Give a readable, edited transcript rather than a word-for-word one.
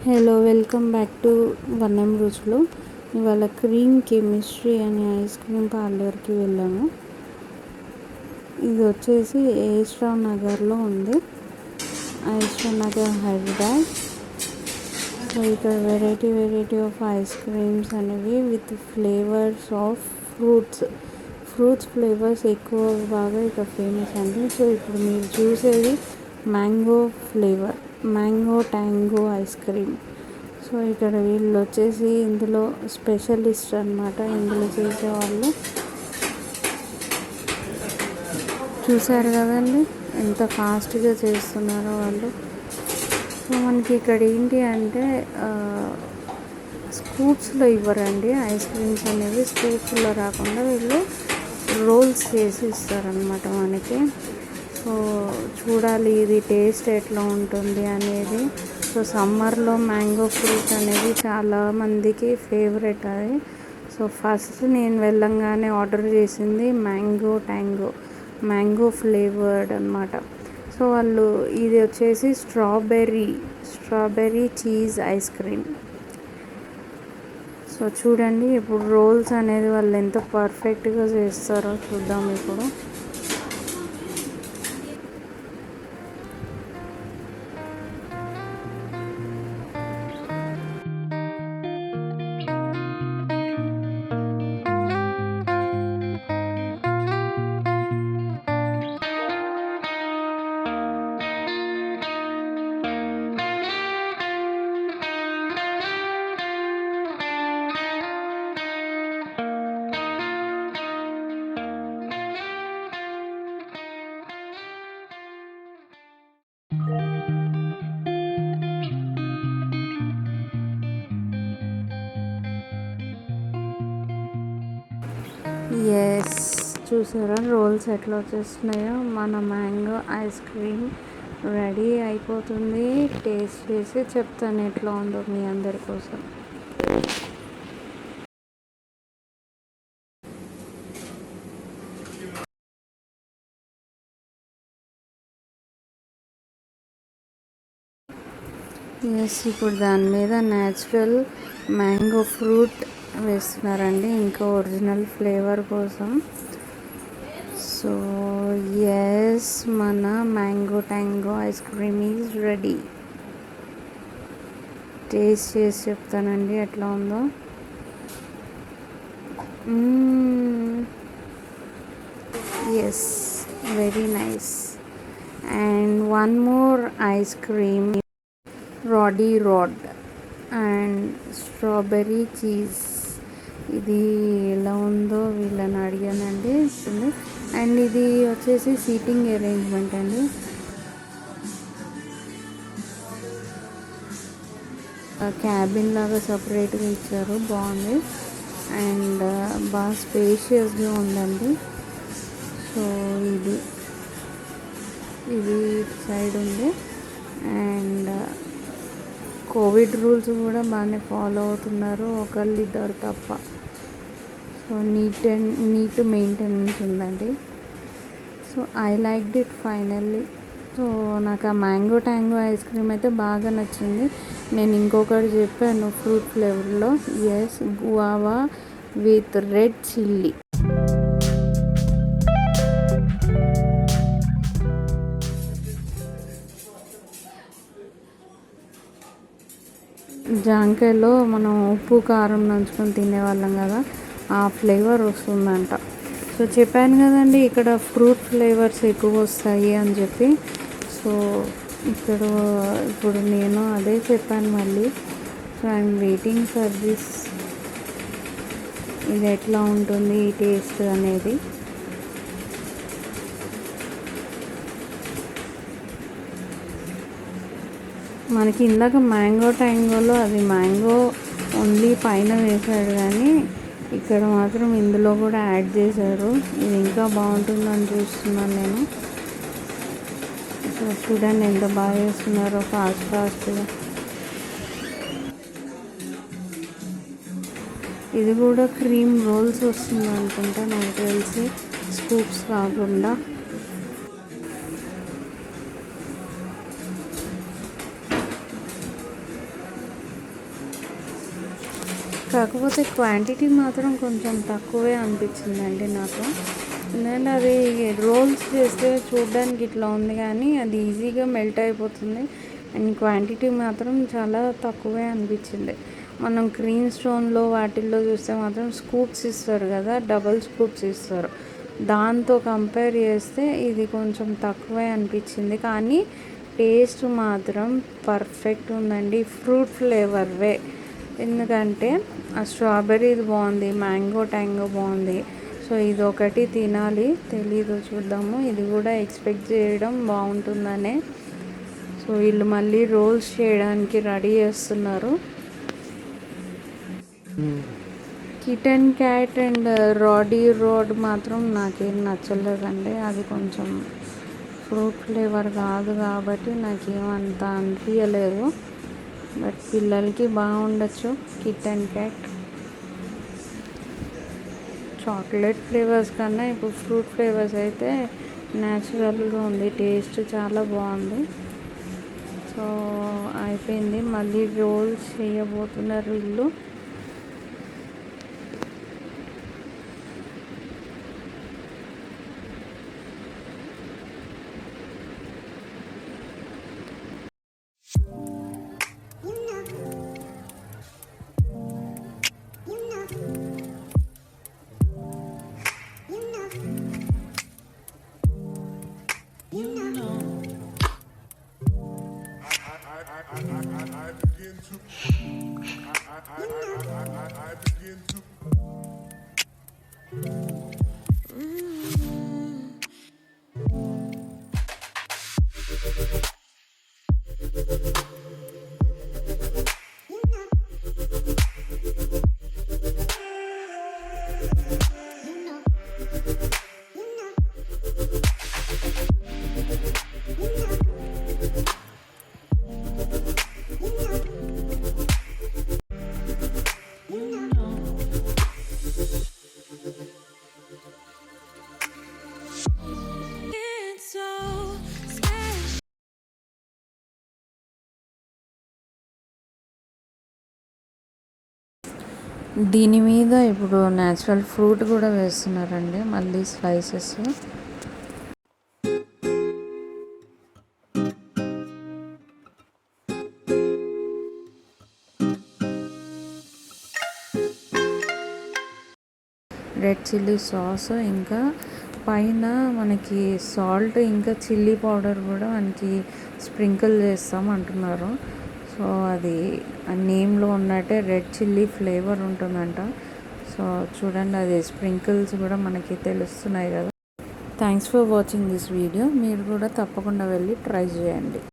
Hello, welcome back to వన్నం రుచులు. ఇవాళ cream chemistry అనే ఐస్ క్రీమ్ పార్లర్కి వెళ్ళాము. ఇది వచ్చేసి ఏస్ట్రావ్ నగర్లో ఉంది. ఏస్ట్రావ్ నగర్, హైదరాబాద్. సో ఇక్కడ వెరైటీ ఆఫ్ ఐస్ క్రీమ్స్ అనేవి with flavours of fruits flavours ఎక్కువ బాగా ఇక్కడ ఫేమస్ అండి. సో ఇప్పుడు మీరు చూసేది mango flavour, mango tango ice cream. So ఇక్కడ వీళ్ళు వచ్చేసి ఇందులో స్పెషలిస్ట్ అనమాట. ఇందులో చేసేవాళ్ళు చూసారు కదండి ఎంత ఫాస్ట్గా చేస్తున్నారో వాళ్ళు. సో మనకి ఇక్కడ ఏంటి అంటే స్కూప్స్లో ఇవ్వరండి ఐస్ క్రీమ్స్ అనేవి. స్కూప్స్లో రాకుండా వీళ్ళు రోల్స్ చేసి ఇస్తారనమాట మనకి. సో చూడాలి ఇది టేస్ట్ ఎట్లా ఉంటుంది అనేది. సో సమ్మర్లో మ్యాంగో ఫ్రూట్ అనేది చాలామందికి ఫేవరెట్ అది. సో ఫస్ట్ నేను వెళ్ళంగానే ఆర్డర్ చేసింది మ్యాంగో ట్యాంగో, మ్యాంగో ఫ్లేవర్డ్ అనమాట. సో వాళ్ళు ఇది వచ్చేసి strawberry cheese ice cream. So చూడండి ఇప్పుడు రోల్స్ అనేది వాళ్ళు ఎంత పర్ఫెక్ట్గా చేస్తారో చూద్దాం ఇప్పుడు. ఎస్, చూసారా రోల్స్ ఎట్లా వచ్చేస్తున్నాయో. మన మ్యాంగో ఐస్ క్రీమ్ రెడీ అయిపోతుంది. టేస్ట్ చేసి చెప్తాను ఎట్లా ఉందో మీ అందరి కోసం. ఎస్, ఇప్పుడు దాని మీద న్యాచురల్ మ్యాంగో ఫ్రూట్ వేస్తున్నారండి, ఇంకా ఒరిజినల్ ఫ్లేవర్ కోసం. సో ఎస్, మన mango tango ice cream is ready. Taste చేసి చెప్తానండి ఎట్లా ఉందో. Yes, very nice. And one more ice cream, rod and strawberry cheese. ఇది ఎలా ఉందో వీళ్ళని అడిగానండి. అండ్ ఇది వచ్చేసి సీటింగ్ అరేంజ్మెంట్ అండి. క్యాబిన్ లాగా సపరేట్గా ఇచ్చారు, బాగుంది. అండ్ బాగా స్పేషియస్గా ఉందండి. సో ఇది సైడ్ ఉంది. అండ్ కోవిడ్ రూల్స్ కూడా బాగానే ఫాలో అవుతున్నారు, ఒకళ్ళిద్దరు తప్ప. సో నీట్ మెయింటెనెన్స్ ఉందండి. So I liked it finally. So నాకు ఆ మ్యాంగో ట్యాంగో ఐస్ క్రీమ్ అయితే బాగా నచ్చింది. నేను ఇంకొకటి చెప్పాను ఫ్రూట్ ఫ్లేవర్లో, yes, guava with red chilli. జాంకాయలో మనం ఉప్పు కారం నంచుకొని తినేవాళ్ళం కదా, ఆ ఫ్లేవర్ వస్తుందంట. సో చెప్పాను కదండి ఇక్కడ ఫ్రూట్ ఫ్లేవర్స్ ఎక్కువ వస్తాయి అని చెప్పి. సో ఇప్పుడు నేను అదే చెప్పాను మళ్ళీ. So I'm waiting for this. ఇది ఎట్లా ఉంటుంది ఈ టేస్ట్ అనేది. మనకి ఇందాక మ్యాంగో ట్యాంగోలో అది మ్యాంగో ఓన్లీ పైన వేశాడు, కానీ ఇక్కడ మాత్రం ఇందులో కూడా యాడ్ చేశారు. ఇది ఇంకా బాగుంటుందని చూస్తున్నాను నేను. సో చూడండి ఎంత బాగా చేస్తున్నారో ఫాస్ట్గా. ఇది కూడా క్రీమ్ రోల్స్ వస్తుంది అనుకుంటా నాకు తెలిసి, స్కూప్స్ కాకుండా. కాకపోతే క్వాంటిటీ మాత్రం కొంచెం తక్కువే అనిపించిందండి నాకు. ఎందుకంటే అది రోల్స్ చేస్తే చూడడానికి ఇట్లా ఉంది కానీ అది ఈజీగా మెల్ట్ అయిపోతుంది. అండ్ క్వాంటిటీ మాత్రం చాలా తక్కువే అనిపించింది. మనం క్రీమ్ స్టోన్లో వాటిల్లో చూస్తే మాత్రం స్కూప్స్ ఇస్తారు కదా, డబల్ స్కూప్స్ ఇస్తారు. దాంతో కంపేర్ చేస్తే ఇది కొంచెం తక్కువే అనిపించింది. కానీ టేస్ట్ మాత్రం పర్ఫెక్ట్ ఉందండి. ఫ్రూట్ ఫ్లేవర్వే. ఎందుకంటే ఆ స్ట్రాబెర్రీది బాగుంది, మ్యాంగో ట్యాంగో బాగుంది. సో ఇది ఒకటి తినాలి, తెలీదు, చూద్దాము. ఇది కూడా ఎక్స్పెక్ట్ చేయడం బాగుంటుందనే. సో వీళ్ళు మళ్ళీ రోల్స్ చేయడానికి రెడీ చేస్తున్నారు. కిటన్ క్యాట్ అండ్ రాడీ రోడ్ మాత్రం నాకేం నచ్చలేదండి. అది కొంచెం ఫ్రూట్ ఫ్లేవర్ కాదు కాబట్టి నాకేమంత అనిపించలేదు. బట్ పిల్లలకి బాగుండొచ్చు. కిటన్ క్యాట్ చాక్లెట్ ఫ్లేవర్స్ కన్నా ఇప్పుడు ఫ్రూట్ ఫ్లేవర్స్ అయితే న్యాచురల్గా ఉంది, టేస్ట్ చాలా బాగుంది. సో అయిపోయింది, మళ్ళీ రోల్స్ చేయబోతున్నారు వీళ్ళు. దీని మీద ఇప్పుడు న్యాచురల్ ఫ్రూట్ కూడా వేస్తున్నారండి, మళ్ళీ స్లైసెస్. రెడ్ చిల్లీ సాస్, ఇంకా పైన మనకి సాల్ట్ ఇంకా చిల్లీ పౌడర్ కూడా మనకి స్ప్రింకిల్ చేస్తాం అంటున్నారు. సో అది ఆ నేమ్లో ఉన్నట్టే రెడ్ చిల్లీ ఫ్లేవర్ ఉంటుందంట. సో చూడండి, అది స్ప్రింకిల్స్ కూడా మనకి తెలుస్తున్నాయి కదా. Thanks for watching this video. మీరు కూడా తప్పకుండా వెళ్ళి ట్రై చేయండి.